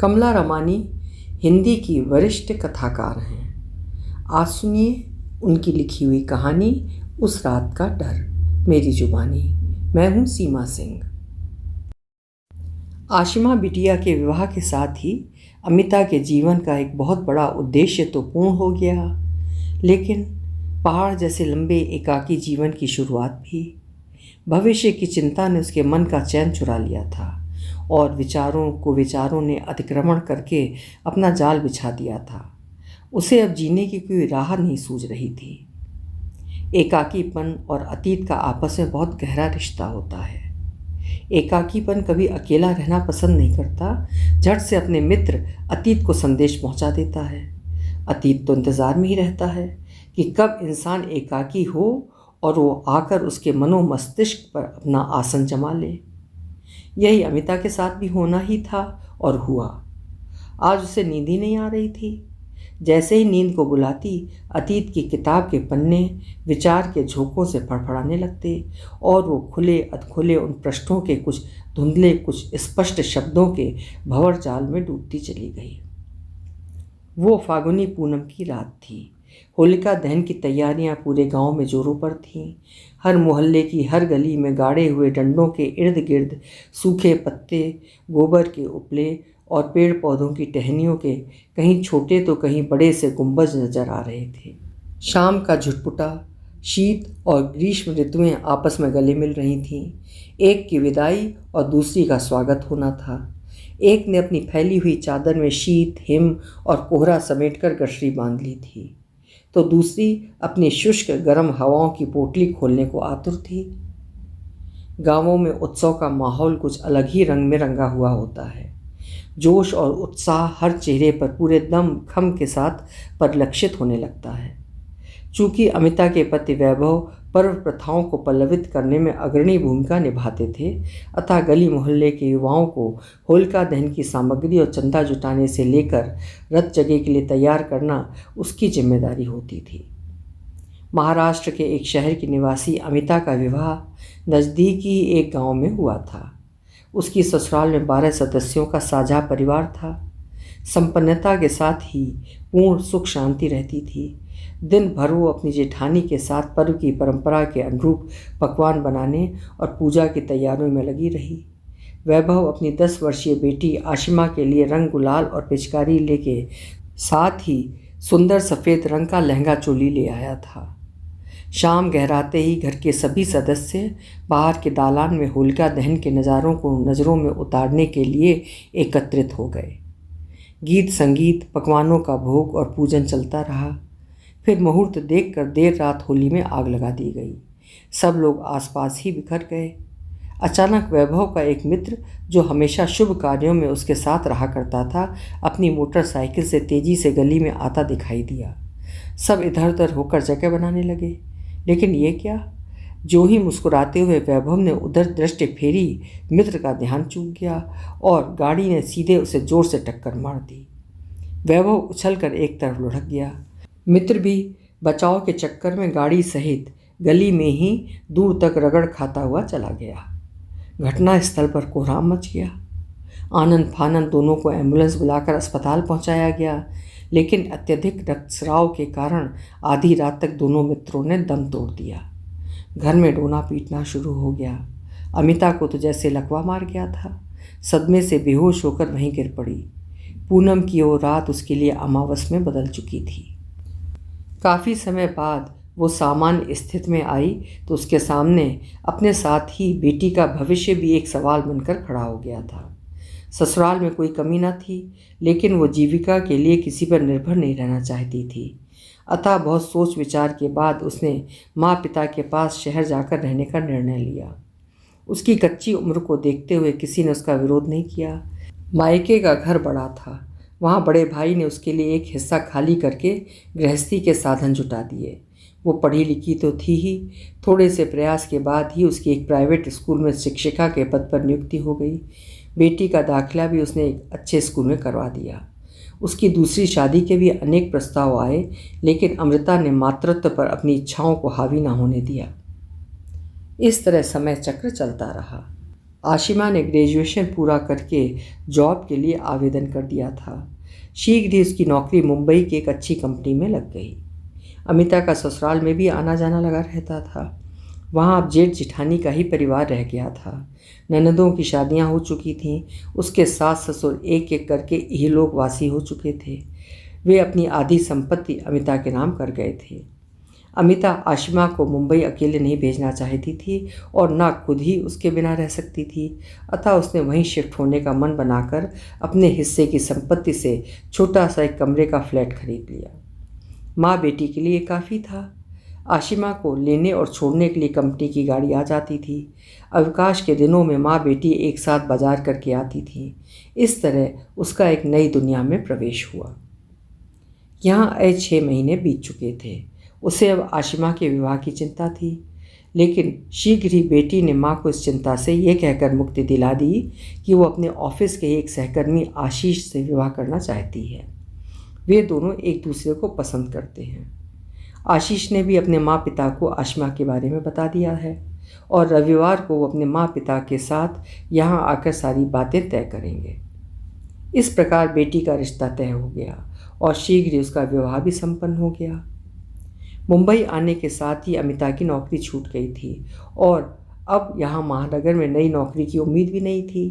कमला रमानी हिंदी की वरिष्ठ कथाकार हैं। आज सुनिए उनकी लिखी हुई कहानी उस रात का डर, मेरी जुबानी। मैं हूँ सीमा सिंह। आशिमा बिटिया के विवाह के साथ ही अमिता के जीवन का एक बहुत बड़ा उद्देश्य तो पूर्ण हो गया, लेकिन पहाड़ जैसे लंबे एकाकी जीवन की शुरुआत भी। भविष्य की चिंता ने उसके मन का चैन चुरा लिया था और विचारों ने अतिक्रमण करके अपना जाल बिछा दिया था। उसे अब जीने की कोई राह नहीं सूझ रही थी। एकाकीपन और अतीत का आपस में बहुत गहरा रिश्ता होता है। एकाकीपन कभी अकेला रहना पसंद नहीं करता, झट से अपने मित्र अतीत को संदेश पहुंचा देता है। अतीत तो इंतज़ार में ही रहता है कि कब इंसान एकाकी हो और वो आकर उसके मनोमस्तिष्क पर अपना आसन जमा ले। यही अमिता के साथ भी होना ही था और हुआ। आज उसे नींद ही नहीं आ रही थी। जैसे ही नींद को बुलाती, अतीत की किताब के पन्ने विचार के झोंकों से फड़फड़ाने लगते और वो खुले अधखुले उन पृष्ठों के कुछ धुंधले कुछ स्पष्ट शब्दों के भंवर जाल में डूबती चली गई। वो फागुनी पूनम की रात थी। होलिका दहन की तैयारियां पूरे गांव में जोरों पर थीं। हर मोहल्ले की हर गली में गाड़े हुए डंडों के इर्द गिर्द सूखे पत्ते, गोबर के उपले और पेड़ पौधों की टहनियों के कहीं छोटे तो कहीं बड़े से गुंबज नजर आ रहे थे। शाम का झुटपुटा, शीत और ग्रीष्म ऋतुएं आपस में गले मिल रही थीं। एक की विदाई और दूसरी का स्वागत होना था। एक ने अपनी फैली हुई चादर में शीत, हिम और कोहरा समेटकर गठरी बांध ली थी, तो दूसरी अपनी शुष्क गर्म हवाओं की पोटली खोलने को आतुर थी। गांवों में उत्सव का माहौल कुछ अलग ही रंग में रंगा हुआ होता है। जोश और उत्साह हर चेहरे पर पूरे दम खम के साथ परिलक्षित होने लगता है। चूँकि अमिता के पति वैभव पर्व प्रथाओं को पल्लवित करने में अग्रणी भूमिका निभाते थे, अतः गली मोहल्ले के युवाओं को होलिका दहन की सामग्री और चंदा जुटाने से लेकर रथ जगह के लिए तैयार करना उसकी जिम्मेदारी होती थी। महाराष्ट्र के एक शहर की निवासी अमिता का विवाह नज़दीक ही एक गांव में हुआ था। उसकी ससुराल में 12 सदस्यों का साझा परिवार था। संपन्नता के साथ ही पूर्ण सुख शांति रहती थी। दिन भर वो अपनी जेठानी के साथ पर्व की परंपरा के अनुरूप पकवान बनाने और पूजा की तैयारियों में लगी रही। वैभव अपनी 10 वर्षीय बेटी आशिमा के लिए रंग गुलाल और पिचकारी लेके साथ ही सुंदर सफ़ेद रंग का लहंगा चोली ले आया था। शाम गहराते ही घर के सभी सदस्य बाहर के दालान में होलिका दहन के नज़ारों को नज़रों में उतारने के लिए एकत्रित हो गए। गीत संगीत, पकवानों का भोग और पूजन चलता रहा। फिर मुहूर्त देखकर देर रात होली में आग लगा दी गई। सब लोग आसपास ही बिखर गए। अचानक वैभव का एक मित्र, जो हमेशा शुभ कार्यों में उसके साथ रहा करता था, अपनी मोटरसाइकिल से तेजी से गली में आता दिखाई दिया। सब इधर उधर होकर जगह बनाने लगे, लेकिन ये क्या? जो ही मुस्कुराते हुए वैभव ने उधर दृष्टि फेरी, मित्र का ध्यान चूक गया और गाड़ी ने सीधे उसे जोर से टक्कर मार दी। वैभव उछलकर एक तरफ लुढ़क गया। मित्र भी बचाव के चक्कर में गाड़ी सहित गली में ही दूर तक रगड़ खाता हुआ चला गया। घटना स्थल पर कोहराम मच गया। आनन फानन दोनों को एम्बुलेंस बुलाकर अस्पताल पहुंचाया गया, लेकिन अत्यधिक रक्तस्राव के कारण आधी रात तक दोनों मित्रों ने दम तोड़ दिया। घर में रोना पीटना शुरू हो गया। अमिता को तो जैसे लकवा मार गया था। सदमे से बेहोश होकर वहीं गिर पड़ी। पूनम की वो रात उसके लिए अमावस में बदल चुकी थी। काफ़ी समय बाद वो सामान्य स्थिति में आई तो उसके सामने अपने साथ ही बेटी का भविष्य भी एक सवाल बनकर खड़ा हो गया था। ससुराल में कोई कमी न थी, लेकिन वो जीविका के लिए किसी पर निर्भर नहीं रहना चाहती थी। अतः बहुत सोच विचार के बाद उसने माँ पिता के पास शहर जाकर रहने का निर्णय लिया। उसकी कच्ची उम्र को देखते हुए किसी ने उसका विरोध नहीं किया। मायके का घर बड़ा था। वहाँ बड़े भाई ने उसके लिए एक हिस्सा खाली करके गृहस्थी के साधन जुटा दिए। वो पढ़ी लिखी तो थी ही। थोड़े से प्रयास के बाद ही उसकी एक प्राइवेट स्कूल में शिक्षिका के पद पर नियुक्ति हो गई। बेटी का दाखिला भी उसने एक अच्छे स्कूल में करवा दिया। उसकी दूसरी शादी के भी अनेक प्रस्ताव आए, लेकिन अमृता ने मातृत्व पर अपनी इच्छाओं को हावी न होने दिया। इस तरह समय चक्र चलता रहा। आशिमा ने ग्रेजुएशन पूरा करके जॉब के लिए आवेदन कर दिया था। शीघ्र ही उसकी नौकरी मुंबई की एक अच्छी कंपनी में लग गई। अमिता का ससुराल में भी आना जाना लगा रहता था। वहाँ अब जेठ जिठानी का ही परिवार रह गया था। ननदों की शादियाँ हो चुकी थीं। उसके सास ससुर एक एक करके इहलोक वासी हो चुके थे। वे अपनी आधी संपत्ति अमिता के नाम कर गए थे। अमिता आशिमा को मुंबई अकेले नहीं भेजना चाहती थी और ना खुद ही उसके बिना रह सकती थी। अतः उसने वहीं शिफ्ट होने का मन बनाकर अपने हिस्से की संपत्ति से छोटा सा एक कमरे का फ्लैट खरीद लिया। माँ बेटी के लिए काफ़ी था। आशिमा को लेने और छोड़ने के लिए कंपनी की गाड़ी आ जाती थी। अवकाश के दिनों में माँ बेटी एक साथ बाजार करके आती थी। इस तरह उसका एक नई दुनिया में प्रवेश हुआ। यहाँ आए 6 महीने बीत चुके थे। उसे अब आशिमा के विवाह की चिंता थी, लेकिन शीघ्र ही बेटी ने माँ को इस चिंता से ये कहकर मुक्ति दिला दी कि वो अपने ऑफिस के एक सहकर्मी आशीष से विवाह करना चाहती है। वे दोनों एक दूसरे को पसंद करते हैं। आशीष ने भी अपने माँ पिता को आशिमा के बारे में बता दिया है और रविवार को वो अपने माँ पिता के साथ यहाँ आकर सारी बातें तय करेंगे। इस प्रकार बेटी का रिश्ता तय हो गया और शीघ्र ही उसका विवाह भी संपन्न हो गया। मुंबई आने के साथ ही अमिता की नौकरी छूट गई थी और अब यहाँ महानगर में नई नौकरी की उम्मीद भी नहीं थी।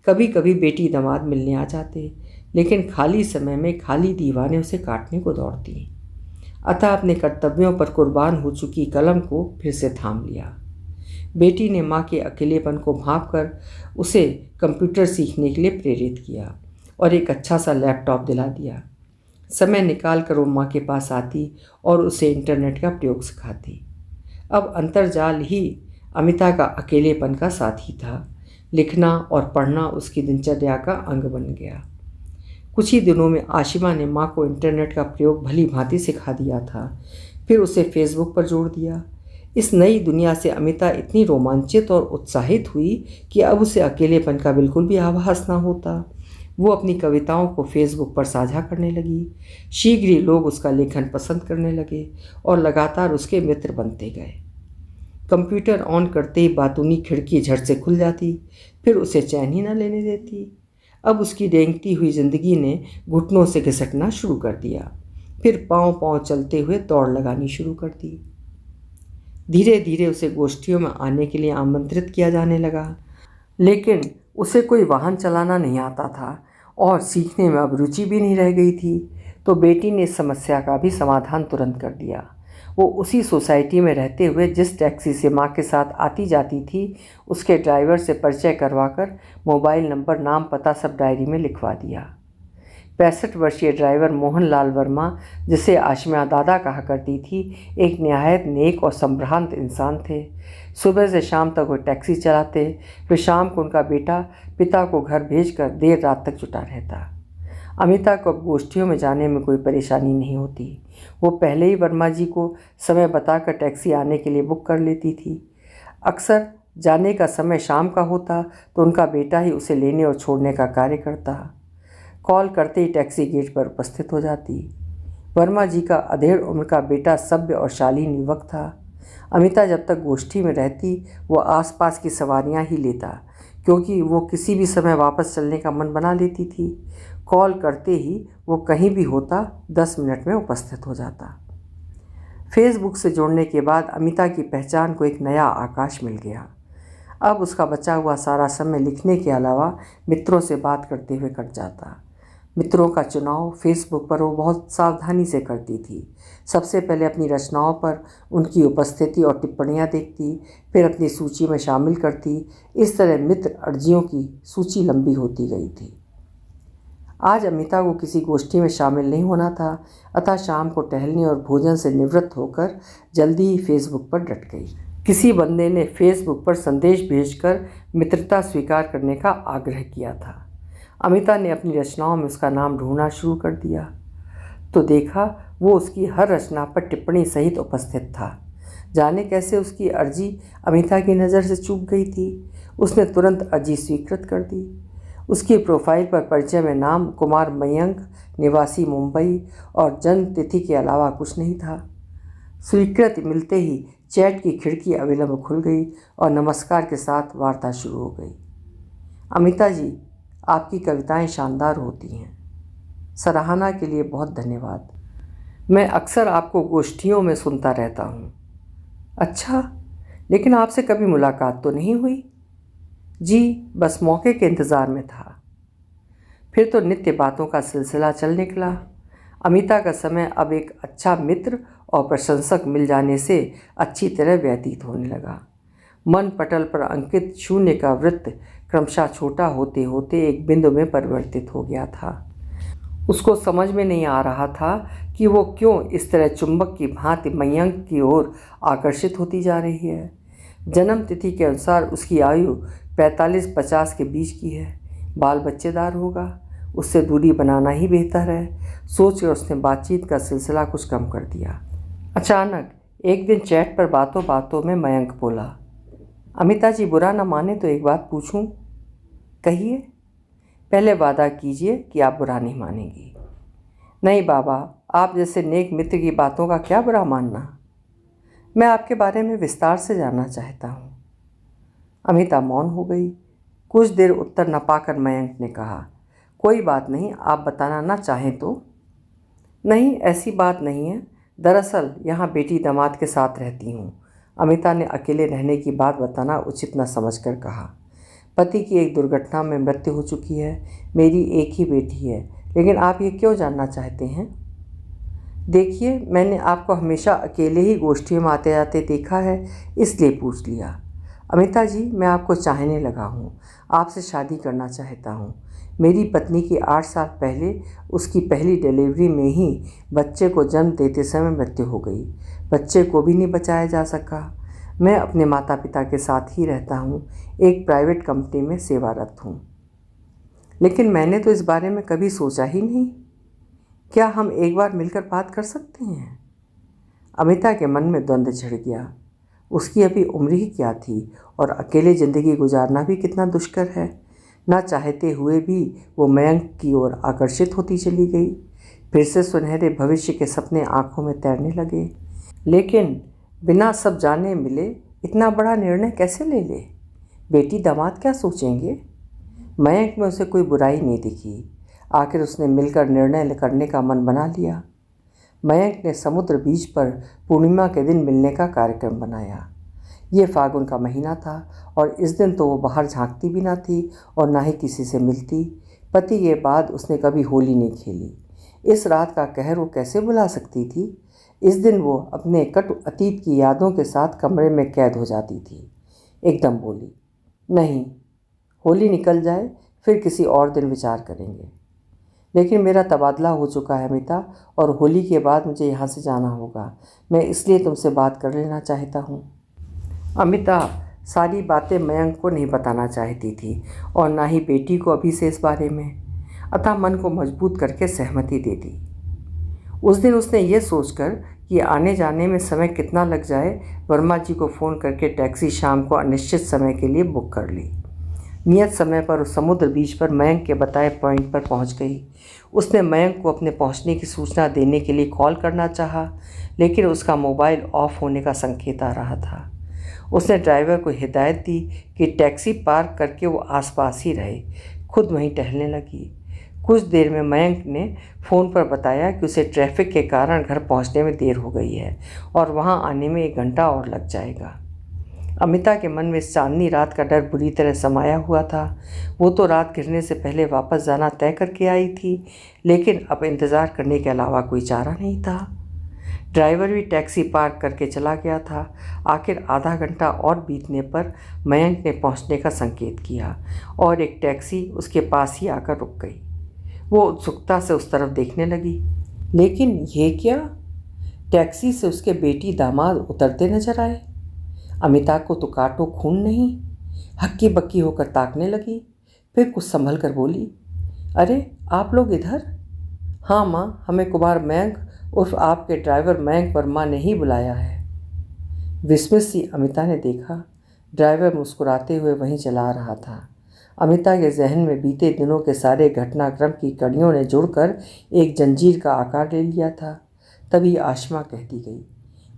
कभी कभी बेटी दामाद मिलने आ जाते, लेकिन खाली समय में खाली दीवाने उसे काटने को दौड़ती। अतः अपने कर्तव्यों पर कुर्बान हो चुकी कलम को फिर से थाम लिया। बेटी ने माँ के अकेलेपन को भांपकर उसे कंप्यूटर सीखने के लिए प्रेरित किया और एक अच्छा सा लैपटॉप दिला दिया। समय निकाल कर वो माँ के पास आती और उसे इंटरनेट का प्रयोग सिखाती। अब अंतर्जाल ही अमिता का अकेलेपन का साथी था। लिखना और पढ़ना उसकी दिनचर्या का अंग बन गया। कुछ ही दिनों में आशिमा ने माँ को इंटरनेट का प्रयोग भली भांति सिखा दिया था। फिर उसे फेसबुक पर जोड़ दिया। इस नई दुनिया से अमिता इतनी रोमांचित और उत्साहित हुई कि अब उसे अकेलेपन का बिल्कुल भी आभास न होता। वो अपनी कविताओं को फेसबुक पर साझा करने लगी। शीघ्र ही लोग उसका लेखन पसंद करने लगे और लगातार उसके मित्र बनते गए। कंप्यूटर ऑन करते ही बातूनी खिड़की झट से खुल जाती, फिर उसे चैन ही न लेने देती। अब उसकी रेंगती हुई जिंदगी ने घुटनों से घिसटना शुरू कर दिया। फिर पाँव पाँव चलते हुए दौड़ लगानी शुरू कर दी। धीरे धीरे उसे गोष्ठियों में आने के लिए आमंत्रित किया जाने लगा, लेकिन उसे कोई वाहन चलाना नहीं आता था और सीखने में अब रुचि भी नहीं रह गई थी। तो बेटी ने इस समस्या का भी समाधान तुरंत कर दिया। वो उसी सोसाइटी में रहते हुए जिस टैक्सी से माँ के साथ आती जाती थी, उसके ड्राइवर से परिचय करवाकर मोबाइल नंबर, नाम, पता सब डायरी में लिखवा दिया। 65 वर्षीय ड्राइवर मोहन लाल वर्मा, जिसे आशिमा दादा कहा करती थी, एक निहायत नेक और संभ्रांत इंसान थे। सुबह से शाम तक वो टैक्सी चलाते, फिर शाम को उनका बेटा पिता को घर भेजकर देर रात तक जुटा रहता। अमिता को अब गोष्ठियों में जाने में कोई परेशानी नहीं होती। वो पहले ही वर्मा जी को समय बताकर टैक्सी आने के लिए बुक कर लेती थी। अक्सर जाने का समय शाम का होता तो उनका बेटा ही उसे लेने और छोड़ने का कार्य करता। कॉल करते ही टैक्सी गेट पर उपस्थित हो जाती। वर्मा जी का अधेड़ उम्र का बेटा सभ्य और शालीन युवक था। अमिता जब तक गोष्ठी में रहती वो आसपास की सवारियां ही लेता, क्योंकि वो किसी भी समय वापस चलने का मन बना लेती थी। कॉल करते ही वो कहीं भी होता 10 मिनट में उपस्थित हो जाता। फेसबुक से जोड़ने के बाद अमिता की पहचान को एक नया आकाश मिल गया। अब उसका बचा हुआ सारा समय लिखने के अलावा मित्रों से बात करते हुए कट जाता। मित्रों का चुनाव फेसबुक पर वो बहुत सावधानी से करती थी। सबसे पहले अपनी रचनाओं पर उनकी उपस्थिति और टिप्पणियां देखती, फिर अपनी सूची में शामिल करती। इस तरह मित्र अर्जियों की सूची लंबी होती गई थी। आज अमिता को किसी गोष्ठी में शामिल नहीं होना था, अतः शाम को टहलने और भोजन से निवृत्त होकर जल्दी ही फेसबुक पर डट गई। किसी बंदे ने फेसबुक पर संदेश भेजकर मित्रता स्वीकार करने का आग्रह किया था। अमिता ने अपनी रचनाओं में उसका नाम ढूंढना शुरू कर दिया तो देखा वो उसकी हर रचना पर टिप्पणी सहित उपस्थित था। जाने कैसे उसकी अर्जी अमिता की नज़र से चूक गई थी। उसने तुरंत अर्जी स्वीकृत कर दी। उसकी प्रोफाइल पर परिचय में नाम कुमार मयंक, निवासी मुंबई और जन्म तिथि के अलावा कुछ नहीं था। स्वीकृति मिलते ही चैट की खिड़की अविलंब खुल गई और नमस्कार के साथ वार्ता शुरू हो गई। अमिता जी, आपकी कविताएं शानदार होती हैं। सराहना के लिए बहुत धन्यवाद। मैं अक्सर आपको गोष्ठियों में सुनता रहता हूँ। अच्छा, लेकिन आपसे कभी मुलाकात तो नहीं हुई? जी, बस मौके के इंतज़ार में था। फिर तो नित्य बातों का सिलसिला चल निकला। अमिता का समय अब एक अच्छा मित्र और प्रशंसक मिल जाने से अच्छी तरह व्यतीत होने लगा। मन पटल पर अंकित शून्य का वृत्त क्रमशः छोटा होते होते एक बिंदु में परिवर्तित हो गया था। उसको समझ में नहीं आ रहा था कि वो क्यों इस तरह चुंबक की भांति मयंक की ओर आकर्षित होती जा रही है। जन्म तिथि के अनुसार उसकी आयु 45-50 के बीच की है। बाल बच्चेदार होगा, उससे दूरी बनाना ही बेहतर है। सोच कर उसने बातचीत का सिलसिला कुछ कम कर दिया। अचानक एक दिन चैट पर बातों बातों में मयंक बोला, अमिता जी बुरा न माने तो एक बात पूछूं? कहिए। पहले वादा कीजिए कि आप बुरा नहीं मानेंगी। नहीं बाबा, आप जैसे नेक मित्र की बातों का क्या बुरा मानना। मैं आपके बारे में विस्तार से जानना चाहता हूँ। अमिता मौन हो गई। कुछ देर उत्तर न पाकर मयंक ने कहा, कोई बात नहीं, आप बताना ना चाहें तो। नहीं, ऐसी बात नहीं है। दरअसल यहाँ बेटी दामाद के साथ रहती हूँ। अमिता ने अकेले रहने की बात बताना उचित न समझकर कहा। पति की एक दुर्घटना में मृत्यु हो चुकी है। मेरी एक ही बेटी है। लेकिन आप ये क्यों जानना चाहते हैं? देखिए, मैंने आपको हमेशा अकेले ही गोष्ठियों में आते जाते देखा है, इसलिए पूछ लिया। अमिता जी, मैं आपको चाहने लगा हूँ, आपसे शादी करना चाहता हूँ। मेरी पत्नी की 8 साल पहले उसकी पहली डिलीवरी में ही बच्चे को जन्म देते समय मृत्यु हो गई। बच्चे को भी नहीं बचाया जा सका। मैं अपने माता पिता के साथ ही रहता हूँ, एक प्राइवेट कंपनी में सेवारत हूँ। लेकिन मैंने तो इस बारे में कभी सोचा ही नहीं। क्या हम एक बार मिलकर बात कर सकते हैं? अमिता के मन में द्वंद्व छिड़ गया। उसकी अभी उम्र ही क्या थी और अकेले ज़िंदगी गुजारना भी कितना दुष्कर है। ना चाहते हुए भी वो मयंक की ओर आकर्षित होती चली गई। फिर से सुनहरे भविष्य के सपने आंखों में तैरने लगे। लेकिन बिना सब जाने मिले इतना बड़ा निर्णय कैसे ले ले? बेटी दामाद क्या सोचेंगे? मयंक में उसे कोई बुराई नहीं दिखी। आखिर उसने मिलकर निर्णय करने का मन बना लिया। मयंक ने समुद्र बीच पर पूर्णिमा के दिन मिलने का कार्यक्रम बनाया। ये फागुन का महीना था और इस दिन तो वो बाहर झांकती भी ना थी और ना ही किसी से मिलती। पति के बाद उसने कभी होली नहीं खेली। इस रात का कहर वो कैसे भुला सकती थी? इस दिन वो अपने कटु अतीत की यादों के साथ कमरे में कैद हो जाती थी। एकदम बोली, नहीं, होली निकल जाए फिर किसी और दिन विचार करेंगे। लेकिन मेरा तबादला हो चुका है अमिता, और होली के बाद मुझे यहाँ से जाना होगा। मैं इसलिए तुमसे बात कर लेना चाहता हूँ। अमिता सारी बातें मयंक को नहीं बताना चाहती थी और ना ही बेटी को अभी से इस बारे में। अतः मन को मजबूत करके सहमति दे दी। उस दिन उसने ये सोचकर कि आने जाने में समय कितना लग जाए, वर्मा जी को फ़ोन करके टैक्सी शाम को अनिश्चित समय के लिए बुक कर ली। नियत समय पर उस समुद्र बीच पर मयंक के बताए पॉइंट पर पहुंच गई। उसने मयंक को अपने पहुंचने की सूचना देने के लिए कॉल करना चाहा, लेकिन उसका मोबाइल ऑफ होने का संकेत आ रहा था। उसने ड्राइवर को हिदायत दी कि टैक्सी पार्क करके वो आसपास ही रहे। खुद वहीं टहलने लगी। कुछ देर में मयंक ने फ़ोन पर बताया कि उसे ट्रैफिक के कारण घर पहुंचने में देर हो गई है और वहां आने में 1 घंटा और लग जाएगा। अमिता के मन में चांदनी रात का डर बुरी तरह समाया हुआ था। वो तो रात गिरने से पहले वापस जाना तय करके आई थी, लेकिन अब इंतज़ार करने के अलावा कोई चारा नहीं था। ड्राइवर भी टैक्सी पार्क करके चला गया था। आखिर आधा घंटा और बीतने पर मयंक ने पहुंचने का संकेत किया और एक टैक्सी उसके पास ही आकर रुक गई। वो उत्सुकता से उस तरफ देखने लगी, लेकिन ये क्या? टैक्सी से उसके बेटी दामाद उतरते नजर आए। अमिता को तो काटो खून नहीं। हक्की बक्की होकर ताकने लगी, फिर कुछ संभल कर बोली, अरे आप लोग इधर? हाँ माँ, हमें कुमार मयंक उर्फ आपके ड्राइवर मयंक वर्मा ने ही बुलाया है। विस्मित सी अमिता ने देखा, ड्राइवर मुस्कुराते हुए वहीं चला रहा था। अमिता के जहन में बीते दिनों के सारे घटनाक्रम की कड़ियों ने जुड़कर एक जंजीर का आकार ले लिया था। तभी आशमा कहती गई,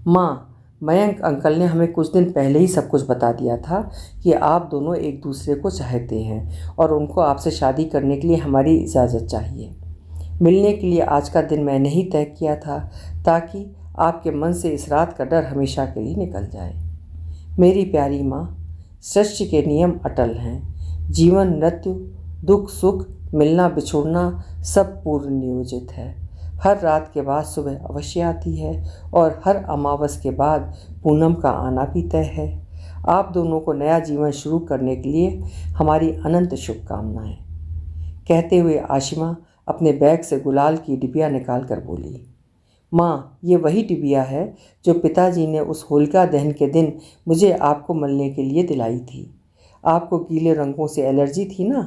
माँ, मयंक अंकल ने हमें कुछ दिन पहले ही सब कुछ बता दिया था कि आप दोनों एक दूसरे को चाहते हैं और उनको आपसे शादी करने के लिए हमारी इजाज़त चाहिए। मिलने के लिए आज का दिन मैंने ही तय किया था ताकि आपके मन से इस रात का डर हमेशा के लिए निकल जाए। मेरी प्यारी माँ, सृष्टि के नियम अटल हैं। जीवन, मृत्यु, दुख, सुख, मिलना, बिछुड़ना सब पूर्व नियोजित है। हर रात के बाद सुबह अवश्य आती है और हर अमावस के बाद पूनम का आना भी तय है। आप दोनों को नया जीवन शुरू करने के लिए हमारी अनंत शुभकामनाएं। कहते हुए आशिमा अपने बैग से गुलाल की डिबिया निकाल कर बोली, माँ, ये वही डिबिया है जो पिताजी ने उस होलिका दहन के दिन मुझे आपको मलने के लिए दिलाई थी। आपको गीले रंगों से एलर्जी थी ना,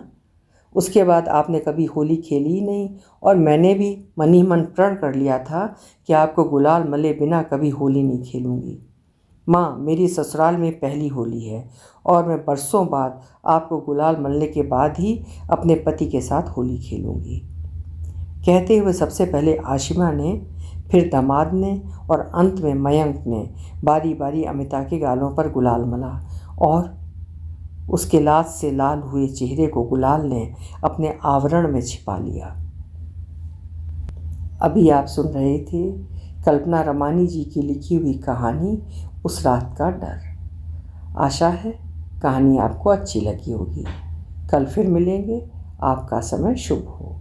उसके बाद आपने कभी होली खेली ही नहीं और मैंने भी मन ही मन प्रण कर लिया था कि आपको गुलाल मले बिना कभी होली नहीं खेलूँगी। माँ, मेरी ससुराल में पहली होली है और मैं बरसों बाद आपको गुलाल मलने के बाद ही अपने पति के साथ होली खेलूँगी। कहते हुए सबसे पहले आशिमा ने, फिर दामाद ने और अंत में मयंक ने बारी बारी अमिता के गालों पर गुलाल मला और उसके लाज से लाल हुए चेहरे को गुलाल ने अपने आवरण में छिपा लिया। अभी आप सुन रहे थे कल्पना रमानी जी की लिखी हुई कहानी उस रात का डर। आशा है कहानी आपको अच्छी लगी होगी। कल फिर मिलेंगे। आपका समय शुभ हो।